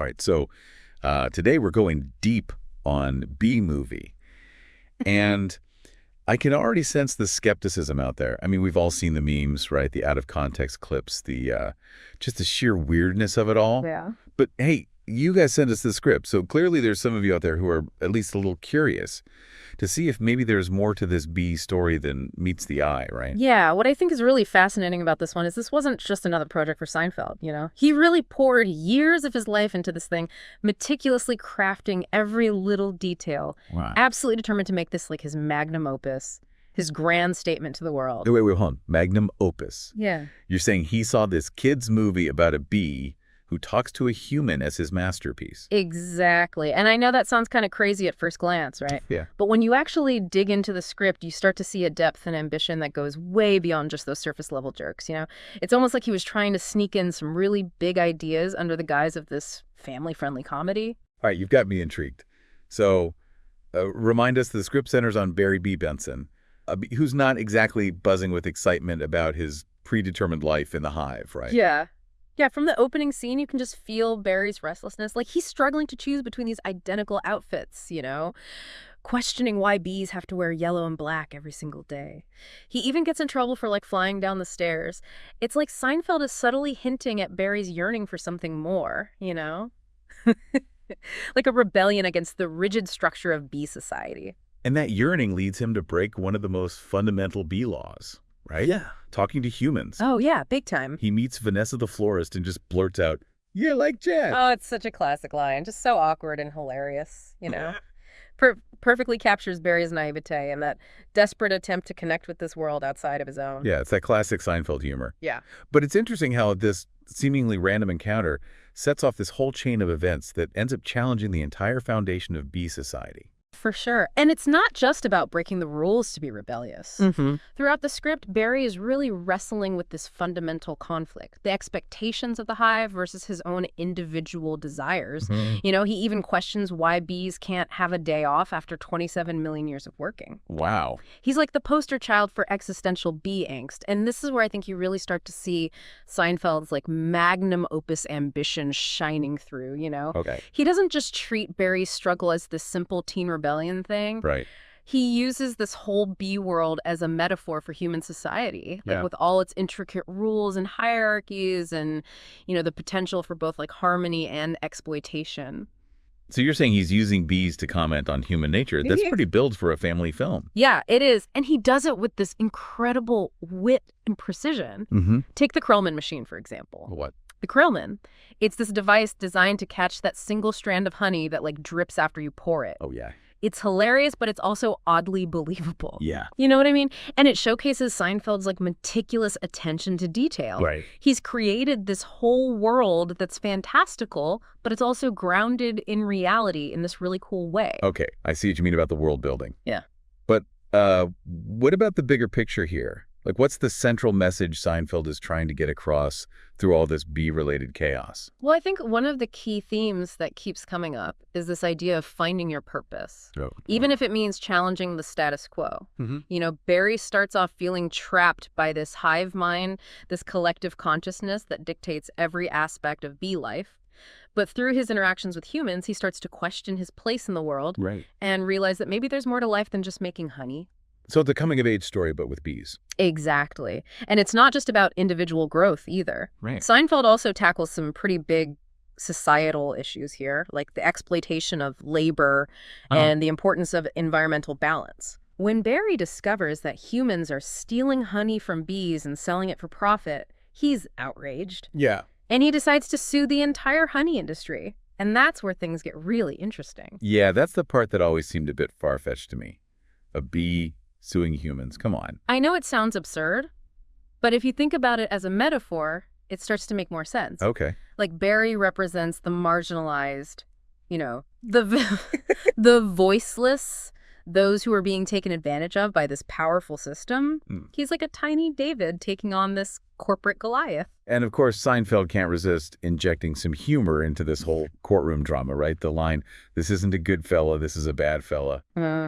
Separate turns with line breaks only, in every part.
All right, so today we're going deep on B-movie. And I can already sense the skepticism out there. I mean, we've all seen the memes, right? The out-of-context clips, the just the sheer weirdness of it all.
Yeah.
But hey, you guys sent us the script, so clearly there's some of you out there who are at least a little curious to see if maybe there's more to this B story than meets the eye, right?
Yeah, what I think is really fascinating about this one is this wasn't just another project for Seinfeld, you know? He really poured years of his life into this thing, meticulously crafting every little detail,
Wow.
absolutely determined to make this like his magnum opus, his grand statement to the world.
Wait, hold on. Magnum opus.
Yeah.
You're saying he saw this kid's movie about a bee who talks to a human as his masterpiece.
Exactly. And I know that sounds kind of crazy at first glance, right?
Yeah.
But when you actually dig into the script, you start to see a depth and ambition that goes way beyond just those surface level jerks, you know? It's almost like he was trying to sneak in some really big ideas under the guise of this family-friendly comedy.
All right, you've got me intrigued. So remind us the script centers on Barry B. Benson, who's not exactly buzzing with excitement about his predetermined life in the hive, right?
Yeah. Yeah, from the opening scene, you can just feel Barry's restlessness. Like, he's struggling to choose between these identical outfits, you know? Questioning why bees have to wear yellow and black every single day. He even gets in trouble for, like, flying down the stairs. It's like Seinfeld is subtly hinting at Barry's yearning for something more, you know? Like a rebellion against the rigid structure of bee society.
And that yearning leads him to break one of the most fundamental bee laws, right?
Yeah.
Talking to humans.
Oh, yeah, big time.
He meets Vanessa the florist and just blurts out, "Yeah, like Jet."
Oh, it's such a classic line. Just so awkward and hilarious, you know? Perfectly captures Barry's naivete and that desperate attempt to connect with this world outside of his own.
Yeah, it's that classic Seinfeld humor.
Yeah.
But it's interesting how this seemingly random encounter sets off this whole chain of events that ends up challenging the entire foundation of bee society.
For sure. And it's not just about breaking the rules to be rebellious.
Mm-hmm.
Throughout the script, Barry is really wrestling with this fundamental conflict, the expectations of the hive versus his own individual desires. You know, he even questions why bees can't have a day off after 27 million years of working.
Wow.
He's like the poster child for existential bee angst. And this is where I think you really start to see Seinfeld's like magnum opus ambition shining through, you know?
Okay.
He doesn't just treat Barry's struggle as this simple teen rebellion thing.
Right.
He uses this whole bee world as a metaphor for human society, like
Yeah.
with all its intricate rules and hierarchies and, you know, the potential for both like harmony and exploitation.
So you're saying he's using bees to comment on human nature. That's pretty build for a family film.
Yeah, it is. And he does it with this incredible wit and precision.
Mm-hmm.
Take the Krellman machine, for example.
What?
The Krellman, it's this device designed to catch that single strand of honey that like drips after you pour it.
Oh, yeah.
It's hilarious, but it's also oddly believable.
Yeah.
You know what I mean? And it showcases Seinfeld's like meticulous attention to detail.
Right.
He's created this whole world that's fantastical, but it's also grounded in reality in this really cool way.
Okay. I see what you mean about the world building.
Yeah.
But what about the bigger picture here? Like, what's the central message Seinfeld is trying to get across through all this bee-related chaos?
Well, I think one of the key themes that keeps coming up is this idea of finding your purpose, even if it means challenging the status quo. You know, Barry starts off feeling trapped by this hive mind, this collective consciousness that dictates every aspect of bee life. But through his interactions with humans, he starts to question his place in the world
Right.
and realize that maybe there's more to life than just making honey.
So it's a coming-of-age story, but with bees.
Exactly. And it's not just about individual growth either.
Right.
Seinfeld also tackles some pretty big societal issues here, like the exploitation of labor and the importance of environmental balance. When Barry discovers that humans are stealing honey from bees and selling it for profit, he's outraged.
Yeah.
And he decides to sue the entire honey industry. And that's where things get really interesting.
Yeah, that's the part that always seemed a bit far-fetched to me. A bee suing humans. Come on.
I know it sounds absurd, but if you think about it as a metaphor, it starts to make more sense.
Okay.
Like Barry represents the marginalized, you know, the voiceless, those who are being taken advantage of by this powerful system. He's like a tiny David taking on this corporate Goliath.
And of course, Seinfeld can't resist injecting some humor into this whole courtroom drama, right? The line, "This isn't a good fella, this is a bad fella,"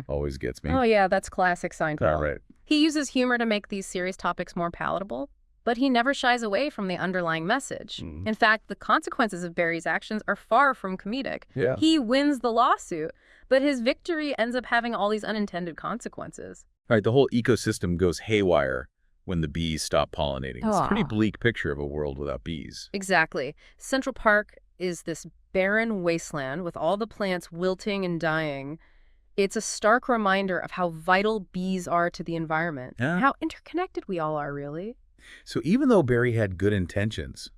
always gets me.
Oh, yeah, that's classic Seinfeld.
All right.
He uses humor to make these serious topics more palatable. but he never shies away from the underlying message. In fact, the consequences of Barry's actions are far from comedic.
Yeah.
He wins the lawsuit, but his victory ends up having all these unintended consequences.
All right, the whole ecosystem goes haywire when the bees stop pollinating. It's a pretty
Aw.
bleak picture of a world without bees.
Exactly. Central Park is this barren wasteland with all the plants wilting and dying. It's a stark reminder of how vital bees are to the environment,
Yeah.
how interconnected we all are, really.
So even though Barry had good intentions,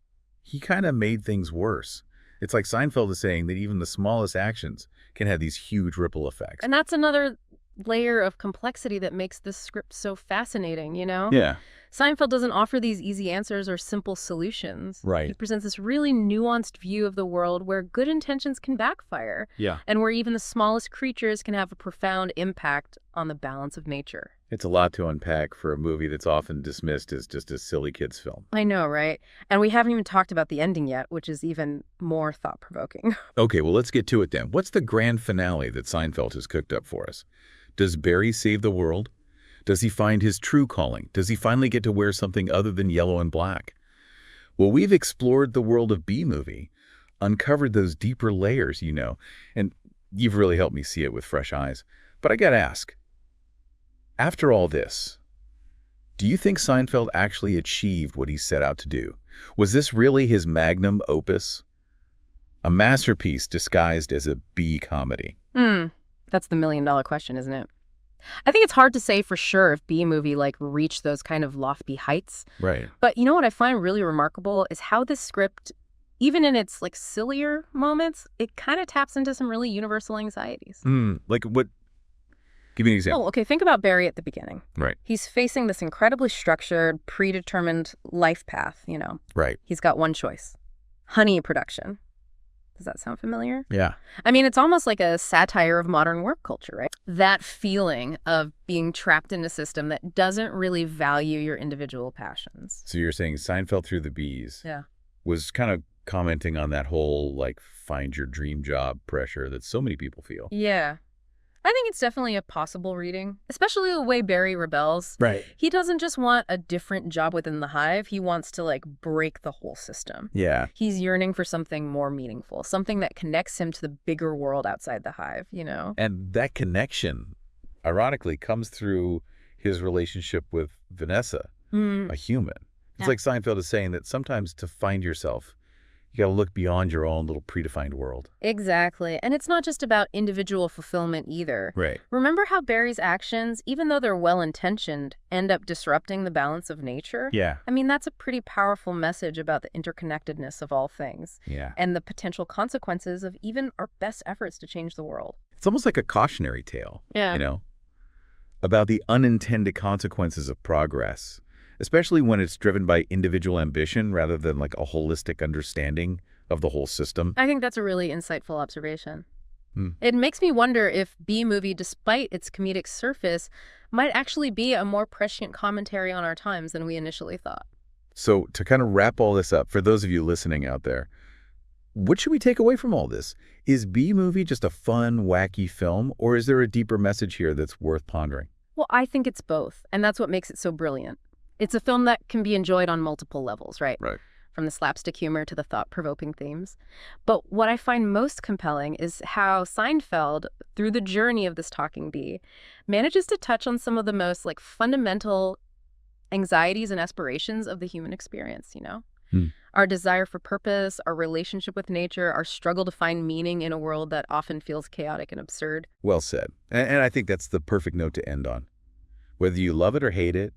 he kind of made things worse. It's like Seinfeld is saying that even the smallest actions can have these huge ripple effects.
And that's another layer of complexity that makes this script so fascinating, you know?
Yeah,
Seinfeld doesn't offer these easy answers or simple solutions.
Right.
He presents this really nuanced view of the world where good intentions can backfire,
yeah.
and where even the smallest creatures can have a profound impact on the balance of nature.
It's a lot to unpack for a movie that's often dismissed as just a silly kid's film.
I know, right? And we haven't even talked about the ending yet, which is even more thought-provoking.
Okay, well, let's get to it then. What's the grand finale that Seinfeld has cooked up for us? Does Barry save the world? Does he find his true calling? Does he finally get to wear something other than yellow and black? Well, we've explored the world of B-Movie, uncovered those deeper layers, and you've really helped me see it with fresh eyes. But I gotta ask, after all this, do you think Seinfeld actually achieved what he set out to do? Was this really his magnum opus? A masterpiece disguised as a B-comedy?
That's the million-dollar question, isn't it? I think it's hard to say for sure if B-Movie, reached those kind of lofty heights.
Right.
But you know what I find really remarkable is how this script, even in its, sillier moments, it kind of taps into some really universal anxieties.
Like what? Give me an example.
Oh, okay, think about Barry at the beginning.
Right.
He's facing this incredibly structured, predetermined life path,
Right.
He's got one choice. Honey production. Does that sound familiar?
Yeah.
I mean, it's almost like a satire of modern work culture, right? That feeling of being trapped in a system that doesn't really value your individual passions.
So you're saying Seinfeld through the bees
Yeah.
was kind of commenting on that whole, find your dream job pressure that so many people feel.
Yeah. I think it's definitely a possible reading, especially the way Barry rebels.
Right.
He doesn't just want a different job within the hive. He wants to, break the whole system.
Yeah.
He's yearning for something more meaningful, something that connects him to the bigger world outside the hive,
And that connection, ironically, comes through his relationship with Vanessa, a human. It's
Yeah.
like Seinfeld is saying that sometimes to find yourself, you got to look beyond your own little predefined world.
Exactly. And it's not just about individual fulfillment either.
Right.
Remember how Barry's actions, even though they're well-intentioned, end up disrupting the balance of nature?
Yeah.
I mean, that's a pretty powerful message about the interconnectedness of all things
Yeah.
and the potential consequences of even our best efforts to change the world.
It's almost like a cautionary tale.
Yeah.
About the unintended consequences of progress, especially when it's driven by individual ambition rather than a holistic understanding of the whole system.
I think that's a really insightful observation.
Hmm.
It makes me wonder if B-Movie, despite its comedic surface, might actually be a more prescient commentary on our times than we initially thought.
So to kind of wrap all this up, for those of you listening out there, what should we take away from all this? Is B-Movie just a fun, wacky film, or is there a deeper message here that's worth pondering?
Well, I think it's both, and that's what makes it so brilliant. It's a film that can be enjoyed on multiple levels, right?
Right.
From the slapstick humor to the thought-provoking themes. But what I find most compelling is how Seinfeld, through the journey of this talking bee, manages to touch on some of the most fundamental anxieties and aspirations of the human experience, Our desire for purpose, our relationship with nature, our struggle to find meaning in a world that often feels chaotic and absurd.
Well said. And I think that's the perfect note to end on. Whether you love it or hate it,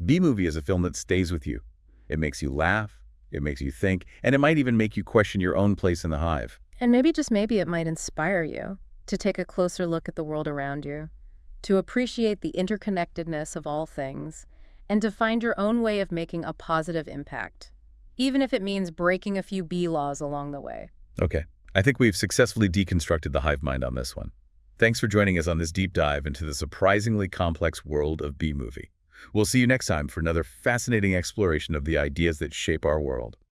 B-Movie is a film that stays with you. It makes you laugh, it makes you think, and it might even make you question your own place in the hive.
And maybe, just maybe, it might inspire you to take a closer look at the world around you, to appreciate the interconnectedness of all things, and to find your own way of making a positive impact, even if it means breaking a few bee laws along the way.
Okay, I think we've successfully deconstructed the hive mind on this one. Thanks for joining us on this deep dive into the surprisingly complex world of B-Movie. We'll see you next time for another fascinating exploration of the ideas that shape our world.